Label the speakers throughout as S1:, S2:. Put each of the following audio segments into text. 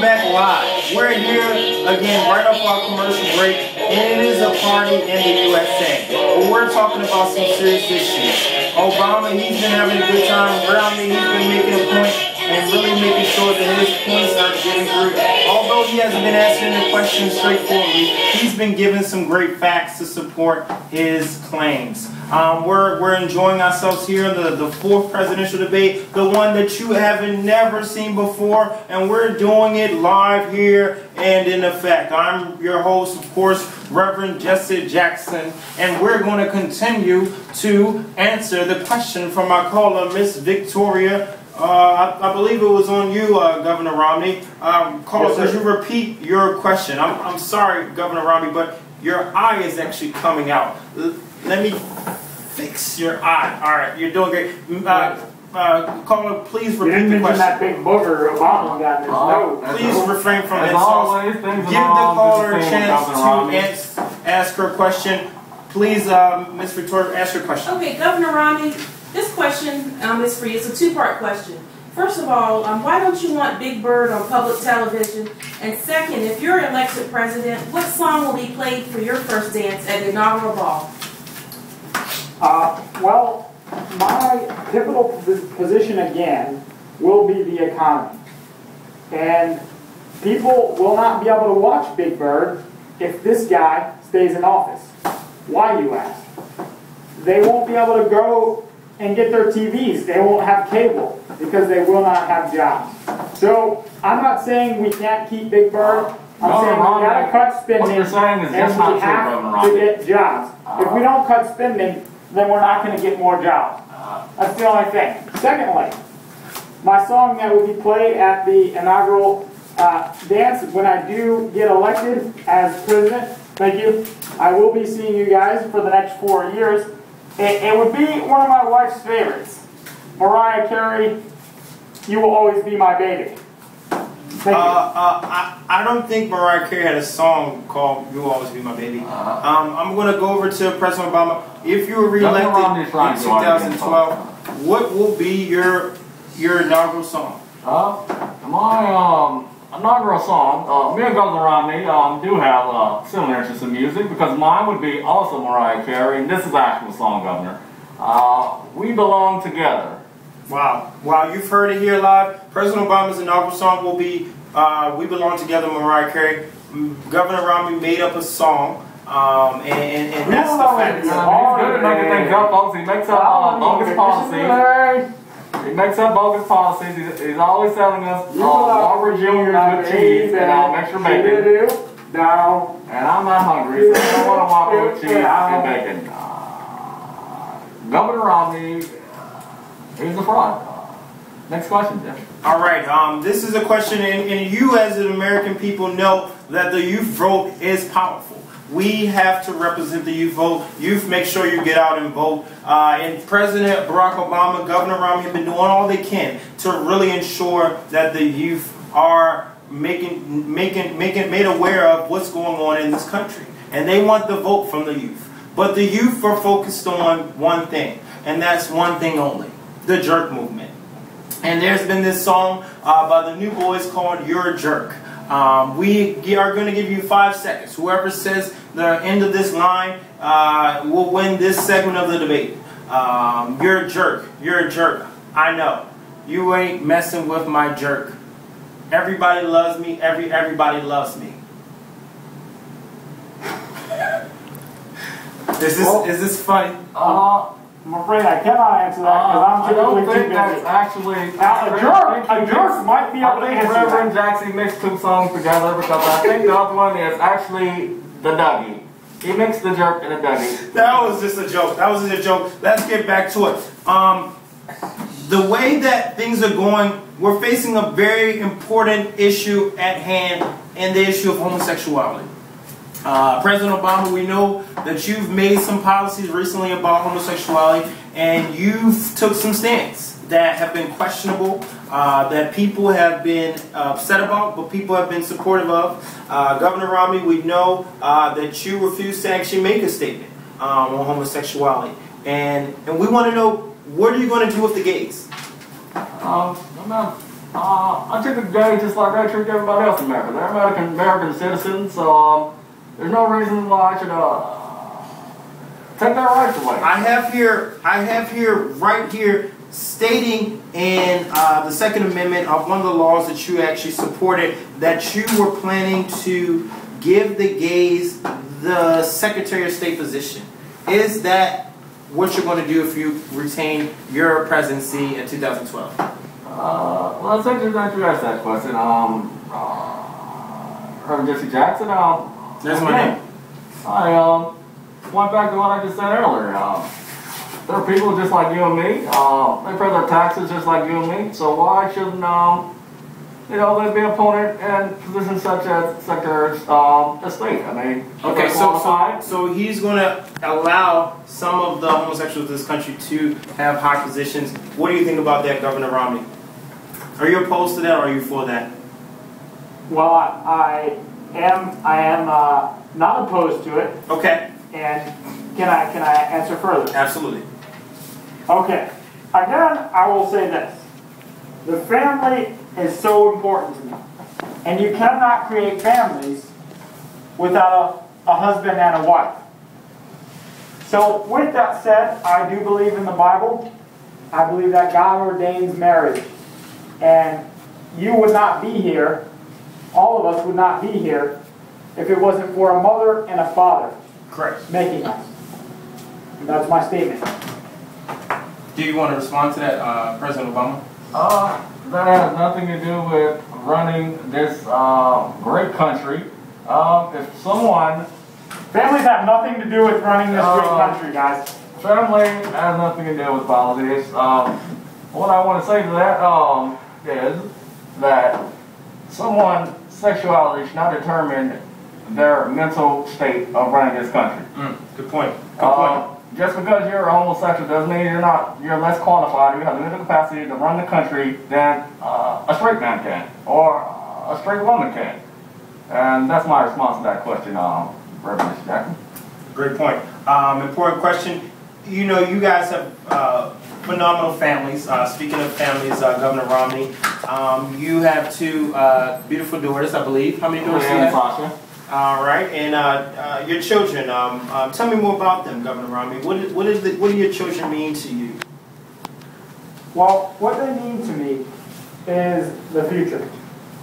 S1: back live. We're here again right off our commercial break, and it is a party in the USA. But we're talking about some serious issues. Obama, he's been having a good time. Romney, he's been making a point and really making sure that his points are getting through. Although he hasn't been answering the questions straightforwardly, he's been giving some great facts to support his claims. We're enjoying ourselves here in the fourth presidential debate, the one that you haven't never seen before, and we're doing it live here and in effect. I'm your host, of course, Reverend Jesse Jackson, and we're going to continue to answer the question from our caller, Miss Victoria. I believe it was on you, Governor Romney. Caller, could you repeat your question? I'm sorry, Governor Romney, but your eye is actually coming out. Let me fix your eye. All right, you're doing great. Caller, please repeat the question.
S2: That big booger Obama got in his nose.
S1: Please refrain from insults. Give the caller a chance to ask her question. Please, Ms. Victoria, ask your question.
S3: Okay, Governor Romney, this question is for you. It's a two-part question. First of all, why don't you want Big Bird on public television? And second, if you're elected president, what song will be played for your first dance at the inaugural ball?
S2: Well, my pivotal position again will be the economy. And people will not be able to watch Big Bird if this guy stays in office. Why, you ask? They won't be able to go and get their TVs. They won't have cable because they will not have jobs. So I'm not saying we can't keep Big Bird. I'm saying we got to cut spending and we have to get jobs. If we don't cut spending, then we're not going to get more jobs. That's the only thing. Secondly, my song that will be played at the inaugural dance when I do get elected as president, thank you, I will be seeing you guys for the next 4 years. It would be one of my wife's favorites. Mariah Carey, You Will Always Be My Baby. Thank you.
S1: I don't think Mariah Carey had a song called You Will Always Be My Baby. I'm going to go over to President Obama. If you were reelected in 2012, what will be your inaugural song?
S4: My inaugural song, me and Governor Romney do have similar interests in music, because mine would be also Mariah Carey, and this is the actual song, Governor. We Belong Together.
S1: Wow. Wow, you've heard it here live. President Obama's inaugural song will be We Belong Together, Mariah Carey. Governor Romney made up a song, and that's the fact.
S4: He's good at making things up, folks. He makes up bogus policies. He makes up bogus policies. He's always telling us Walker Jr. with cheese and extra bacon. And I'm not hungry, so I don't want to Whopper with cheese and bacon. Governor Romney, he's a fraud. Next question, Jim.
S1: All right. This is a question, and you as an American people know that the youth vote is powerful. We have to represent the youth vote. Youth, make sure you get out and vote. And President Barack Obama, Governor Romney have been doing all they can to really ensure that the youth are made aware of what's going on in this country. And they want the vote from the youth. But the youth are focused on one thing, and that's one thing only: the jerk movement. And there's been this song by the New Boys called You're a Jerk. We are going to give you 5 seconds. Whoever says the end of this line will win this segment of the debate. You're a jerk. You're a jerk. I know. You ain't messing with my jerk. Everybody loves me. Everybody loves me. Is this funny?
S2: I'm afraid I cannot answer that because I'm typically too busy.
S4: That's actually...
S2: a jerk might be able to answer that.
S4: Reverend Jackson mixed two songs together, because I think the other one is actually the Dougie. He mixed the jerk and the Dougie.
S1: That was just a joke. That was just a joke. Let's get back to it. The way that things are going, we're facing a very important issue at hand, and the issue of homosexuality. President Obama, we know that you've made some policies recently about homosexuality, and you've took some stands that have been questionable, that people have been upset about, but people have been supportive of. Governor Romney, we know that you refuse to actually make a statement on homosexuality, and we want to know, what are you going to do with the gays?
S4: I treat the gay just like I treat everybody else in America. They're American citizens, so there's no reason why I should take their rights away.
S1: I have here, right here, stating in the Second Amendment of one of the laws that you actually supported that you were planning to give the gays the Secretary of State position. Is that what you're going to do if you retain your presidency in 2012?
S4: Well, it's interesting that you asked that question. Reverend Jesse Jackson.
S1: That's my name.
S4: I went back to what I just said earlier. There are people just like you and me. They pay their taxes just like you and me. So why shouldn't they be opponent in positions such as Secretary of State? I mean,
S1: okay, so he's going to allow some of the homosexuals in this country to have high positions. What do you think about that, Governor Romney? Are you opposed to that, or are you for that?
S2: Well, I am not opposed to it.
S1: Okay.
S2: And can I answer further?
S1: Absolutely.
S2: Okay. Again, I will say this: the family is so important to me, and you cannot create families without a husband and a wife. So, with that said, I do believe in the Bible. I believe that God ordains marriage. And you would not be here, all of us would not be here, if it wasn't for a mother and a father.
S1: Correct.
S2: Making us. And that's my statement.
S1: Do you want to respond to that, President Obama?
S4: That has nothing to do with running this great country. If someone...
S2: Families have nothing to do with running this great country, guys.
S4: Family has nothing to do with politics. What I want to say to that is that someone's sexuality should not determine their mental state of running this country.
S1: Good point. Good point.
S4: Just because you're a homosexual doesn't mean you're less qualified, you have the mental capacity to run the country than a straight man can, or a straight woman can. And that's my response to that question, Reverend Jackson.
S1: Great point. Important question. You know, you guys have phenomenal families. Speaking of families, Governor Romney, you have two beautiful daughters, I believe. How many daughters do you have?
S4: Sasha.
S1: All right, and your children. Tell me more about them, Governor Romney. What do your children mean to you?
S2: Well, what they mean to me is the future,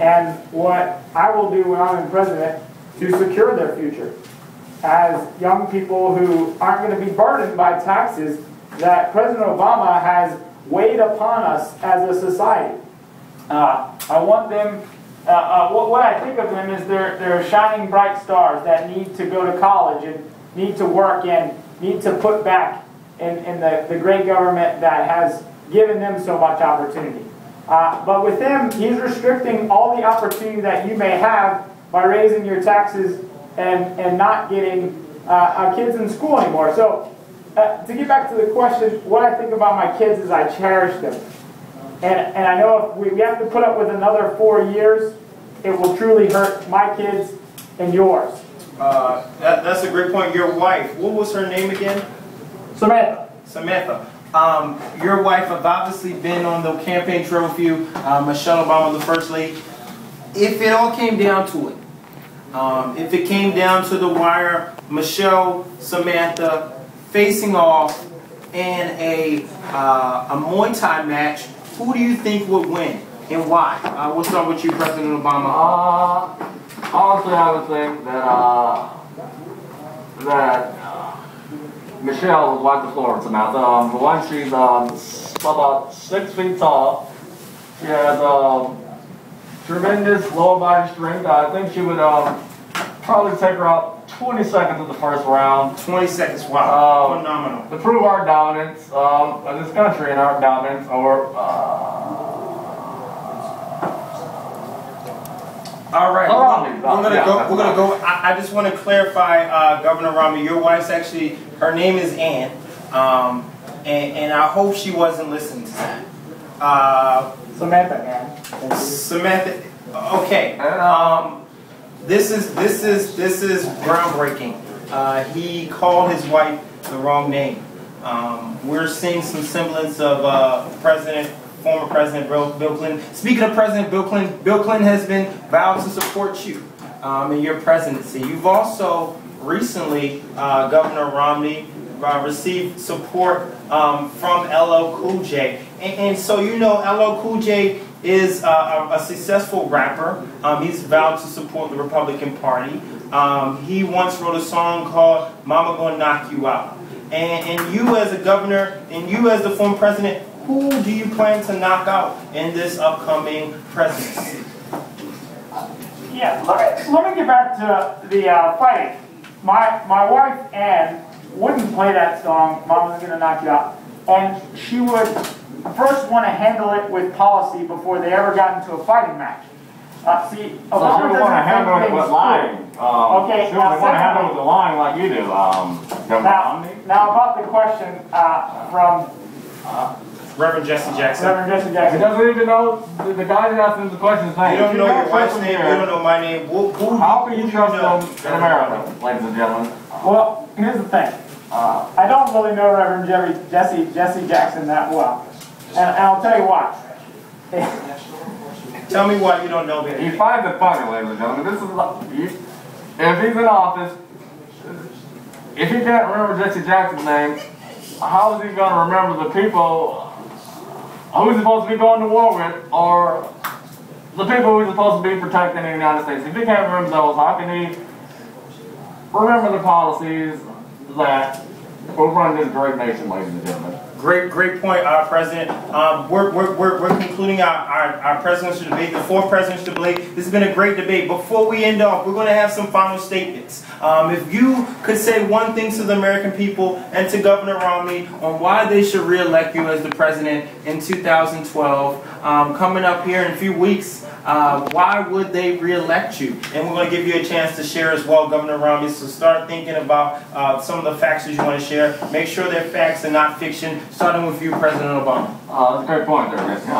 S2: and what I will do when I'm in president to secure their future as young people who aren't going to be burdened by taxes that President Obama has weighed upon us as a society. I want them, what I think of them is they're shining bright stars that need to go to college and need to work and need to put back in the great government that has given them so much opportunity. But with him, he's restricting all the opportunity that you may have by raising your taxes and not getting kids in school anymore. So, to get back to the question, what I think about my kids is I cherish them. And I know if we have to put up with another 4 years, it will truly hurt my kids and yours.
S1: That's a great point. Your wife, what was her name again?
S2: Samantha.
S1: Samantha. Your wife have obviously been on the campaign trail with you. Michelle Obama, the First Lady. If it all came down to it, if it came down to the wire, Michelle, Samantha facing off in a Muay Thai match, who do you think would win and why? We'll start with you, President Obama.
S4: Honestly, I would think that Michelle would wipe the floor with Samantha. For one, she's about 6 feet tall. She has tremendous lower body strength. I think she would probably take her out 20 seconds in the first round.
S1: 20 seconds, wow, phenomenal.
S4: To prove our dominance in this country and our dominance over...
S1: All right, we're gonna go. I just want to clarify, Governor Romney. Your wife's actually, her name is Ann, and I hope she wasn't listening to that.
S2: Samantha, Ann.
S1: Samantha. Okay. This is groundbreaking. He called his wife the wrong name. We're seeing some semblance of President former President Bill Clinton. Speaking of President Bill Clinton has been vowed to support you in your presidency. You've also recently, Governor Romney, received support from LL Cool J. And so you know LL Cool J is a successful rapper. He's vowed to support the Republican Party. He once wrote a song called Mama Gonna Knock You Out. And you as a governor, and you as the former president, who do you plan to knock out in this upcoming presidency?
S2: Yeah, let me get back to the fighting. My wife, Ann, wouldn't play that song, Mama's Gonna Knock You Out. And she would first want to handle it with policy before they ever got into a fighting match. See,
S4: Obama doesn't want to handle it with lying.
S2: Okay,
S4: she doesn't want to handle it with the lying like you do.
S2: Now about the question from
S1: Reverend Jesse Jackson.
S2: Reverend Jesse Jackson.
S4: He doesn't even know the guy that asked him the question's name.
S1: You don't know your wife's name, you don't know my name.
S4: How can you trust them in America, ladies and gentlemen?
S2: Well, here's the thing. I don't really know Reverend Jesse Jackson that well. And I'll tell you why.
S1: Tell me why you don't know me.
S4: He finds it funny, ladies and gentlemen. This is if he's in office, if he can't remember Jesse Jackson's name, how is he going to remember the people who he's supposed to be going to war with, or the people he's supposed to be protecting in the United States? If he can't remember those, how can he remember the policies that will run this great nation, ladies and gentlemen?
S1: Great point, President. We're concluding our presidential debate, the fourth presidential debate. This has been a great debate. Before we end off, we're going to have some final statements. If you could say one thing to the American people and to Governor Romney on why they should re-elect you as the president in 2012, coming up here in a few weeks, why would they re-elect you? And we're going to give you a chance to share as well, Governor Romney. So start thinking about some of the facts that you want to share. Make sure they're facts and not fiction. Starting with you, President Obama.
S4: That's a great point there, Jesse.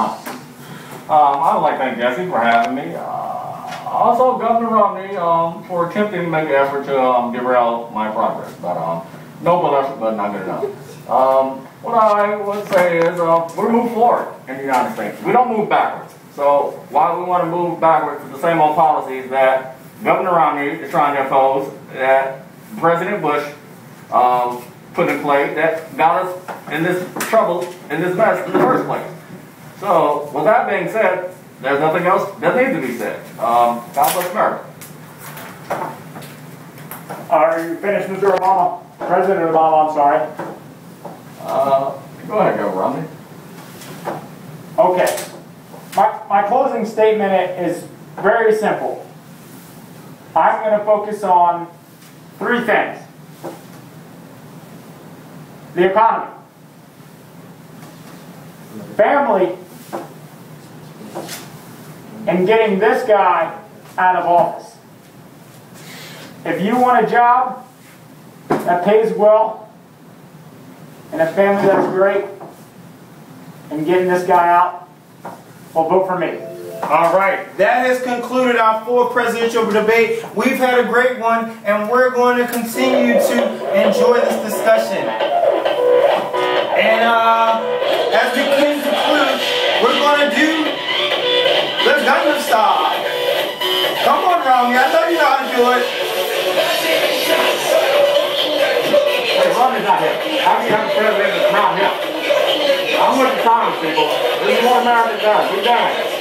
S4: I would like to thank Jesse for having me. Also, Governor Romney for attempting to make an effort to derail my progress. But noble effort, but not good enough. What I would say is we move forward in the United States. We don't move backwards. So why we want to move backwards is the same old policies that Governor Romney is trying to impose, that President Bush put in place, that got us in this trouble, in this mess in the first place. So with that being said, there's nothing else that needs to be said. God bless America.
S2: Are you finished, Mr. Obama? President Obama, I'm sorry.
S4: Go ahead, Governor Romney.
S2: Okay. My closing statement is very simple. I'm going to focus on three things. The economy, family, and getting this guy out of office. If you want a job that pays well, and a family that's great, and getting this guy out, well, vote for me.
S1: All right, that has concluded our fourth presidential debate. We've had a great one, and we're going to continue to enjoy this discussion. And as we conclude, we're going to do the Gangnam Style. Come on, Romney, I know you know how to do it.
S4: Hey, Romney's not here. How can you have a president that's not here? I'm with the times, people. This is what America does. We done it.